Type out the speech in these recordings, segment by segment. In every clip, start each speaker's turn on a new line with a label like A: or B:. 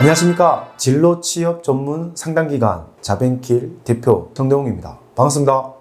A: 안녕하십니까. 진로 취업 전문 상담기관 자벤킬 대표 정대웅입니다. 반갑습니다.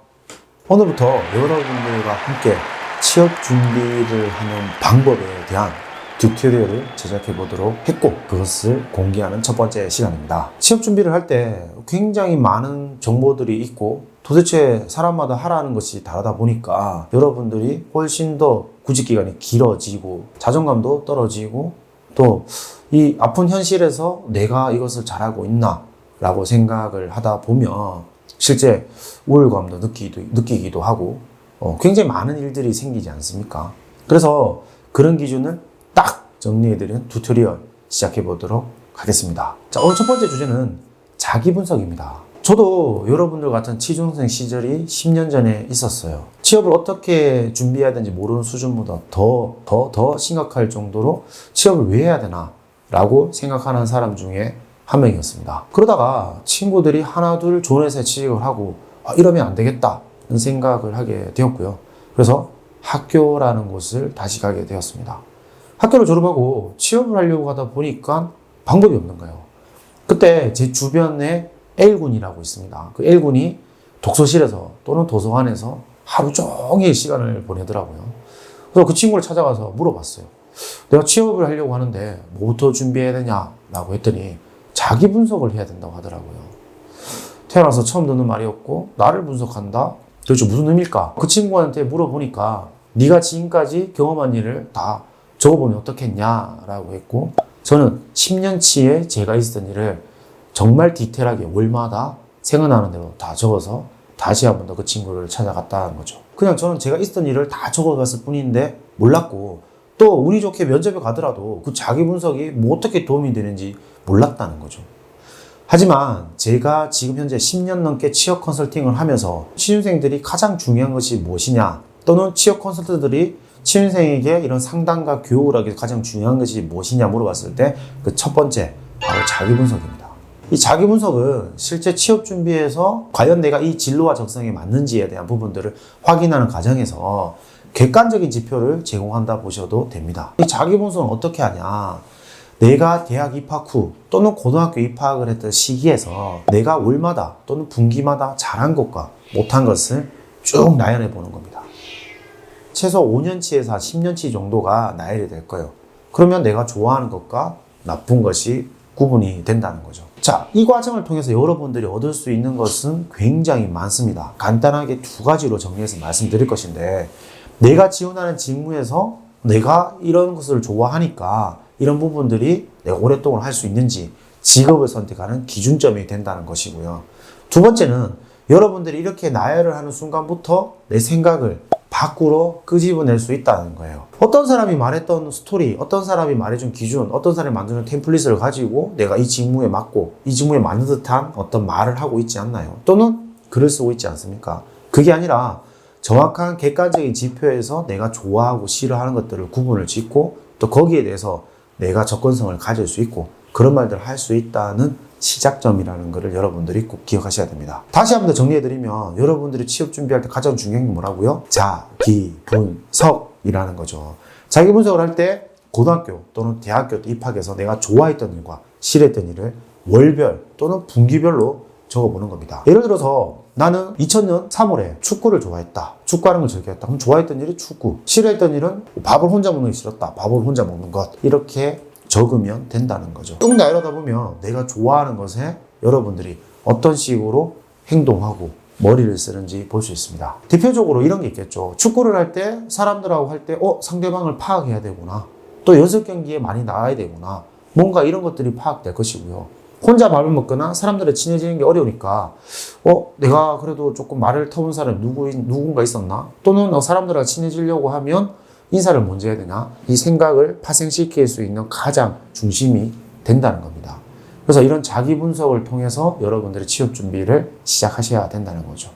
A: 오늘부터 여러분들과 함께 취업 준비를 하는 방법에 대한 튜토리얼을 제작해 보도록 했고, 그것을 공개하는 첫 번째 시간입니다. 취업 준비를 할 때 굉장히 많은 정보들이 있고, 도대체 사람마다 하라는 것이 다르다 보니까 여러분들이 훨씬 더 구직 기간이 길어지고 자존감도 떨어지고, 또 이 아픈 현실에서 내가 이것을 잘하고 있나 라고 생각을 하다 보면 실제 우울감도 느끼기도 하고 굉장히 많은 일들이 생기지 않습니까? 그래서 그런 기준을 딱 정리해드리는 튜토리얼 시작해 보도록 하겠습니다. 자, 오늘 첫 번째 주제는 자기 분석입니다. 저도 여러분들 같은 취준생 시절이 10년 전에 있었어요. 취업을 어떻게 준비해야 되는지 모르는 수준보다 더 심각할 정도로 취업을 왜 해야 되나 라고 생각하는 사람 중에 한 명이었습니다. 그러다가 친구들이 하나 둘 좋은 회사에 취직을 하고 이러면 안 되겠다는 생각을 하게 되었고요. 그래서 학교라는 곳을 다시 가게 되었습니다. 학교를 졸업하고 취업을 하려고 하다 보니까 방법이 없는 거예요. 그때 제 주변에 L군이라고 있습니다. 그 L군이 독서실에서 또는 도서관에서 하루 종일 시간을 보내더라고요. 그래서 그 친구를 찾아가서 물어봤어요. 내가 취업을 하려고 하는데 뭐부터 준비해야 되냐라고 했더니 자기 분석을 해야 된다고 하더라고요. 태어나서 처음 듣는 말이었고, 나를 분석한다? 도대체 무슨 의미일까? 그 친구한테 물어보니까 네가 지금까지 경험한 일을 다 적어보면 어떻겠냐라고 했고, 저는 10년치에 제가 있었던 일을 정말 디테일하게 월마다 생각나는 대로 다 적어서 다시 한 번 더 그 친구를 찾아갔다는 거죠. 그냥 저는 제가 있었던 일을 다 적어갔을 뿐인데 몰랐고, 또 운이 좋게 면접에 가더라도 그 자기 분석이 뭐 어떻게 도움이 되는지 몰랐다는 거죠. 하지만 제가 지금 현재 10년 넘게 취업 컨설팅을 하면서 취준생들이 가장 중요한 것이 무엇이냐, 또는 취업 컨설턴트들이 취준생에게 이런 상담과 교육을 하기 위해서 가장 중요한 것이 무엇이냐 물어봤을 때 그 첫 번째, 바로 자기 분석입니다. 이 자기 분석은 실제 취업 준비에서 과연 내가 이 진로와 적성에 맞는지에 대한 부분들을 확인하는 과정에서 객관적인 지표를 제공한다 보셔도 됩니다. 이 자기 분석은 어떻게 하냐? 내가 대학 입학 후 또는 고등학교 입학을 했던 시기에서 내가 월마다 또는 분기마다 잘한 것과 못한 것을 쭉 나열해 보는 겁니다. 최소 5년치에서 10년치 정도가 나열이 될 거예요. 그러면 내가 좋아하는 것과 나쁜 것이 구분이 된다는 거죠. 자, 이 과정을 통해서 여러분들이 얻을 수 있는 것은 굉장히 많습니다. 간단하게 두 가지로 정리해서 말씀드릴 것인데, 내가 지원하는 직무에서 내가 이런 것을 좋아하니까 이런 부분들이 내가 오랫동안 할 수 있는지 직업을 선택하는 기준점이 된다는 것이고요. 두 번째는 여러분들이 이렇게 나열을 하는 순간부터 내 생각을 밖으로 끄집어낼 수 있다는 거예요. 어떤 사람이 말했던 스토리, 어떤 사람이 말해준 기준, 어떤 사람이 만드는 템플릿을 가지고 내가 이 직무에 맞고 이 직무에 맞는 듯한 어떤 말을 하고 있지 않나요? 또는 글을 쓰고 있지 않습니까? 그게 아니라 정확한 객관적인 지표에서 내가 좋아하고 싫어하는 것들을 구분을 짓고, 또 거기에 대해서 내가 접근성을 가질 수 있고 그런 말들을 할 수 있다는 시작점이라는 것을 여러분들이 꼭 기억하셔야 됩니다. 다시 한 번 더 정리해드리면, 여러분들이 취업 준비할 때 가장 중요한 게 뭐라고요? 자기 분석이라는 거죠. 자기 분석을 할 때 고등학교 또는 대학교 입학해서 내가 좋아했던 일과 싫어했던 일을 월별 또는 분기별로 적어보는 겁니다. 예를 들어서 나는 2000년 3월에 축구를 좋아했다. 축구하는 걸 즐겼다. 그럼 좋아했던 일이 축구. 싫어했던 일은 밥을 혼자 먹는 게 싫었다. 밥을 혼자 먹는 것. 이렇게 적으면 된다는 거죠. 쭉 나열하다 보면 내가 좋아하는 것에 여러분들이 어떤 식으로 행동하고 머리를 쓰는지 볼 수 있습니다. 대표적으로 이런 게 있겠죠. 축구를 할 때 사람들하고 할 때 상대방을 파악해야 되구나. 또 연습 경기에 많이 나와야 되구나. 뭔가 이런 것들이 파악될 것이고요. 혼자 밥을 먹거나 사람들에 친해지는 게 어려우니까 내가 그래도 조금 말을 터운 사람이 누군가 있었나? 또는 사람들과 친해지려고 하면 인사를 먼저 해야 되나? 이 생각을 파생시킬 수 있는 가장 중심이 된다는 겁니다. 그래서 이런 자기 분석을 통해서 여러분들의 취업 준비를 시작하셔야 된다는 거죠.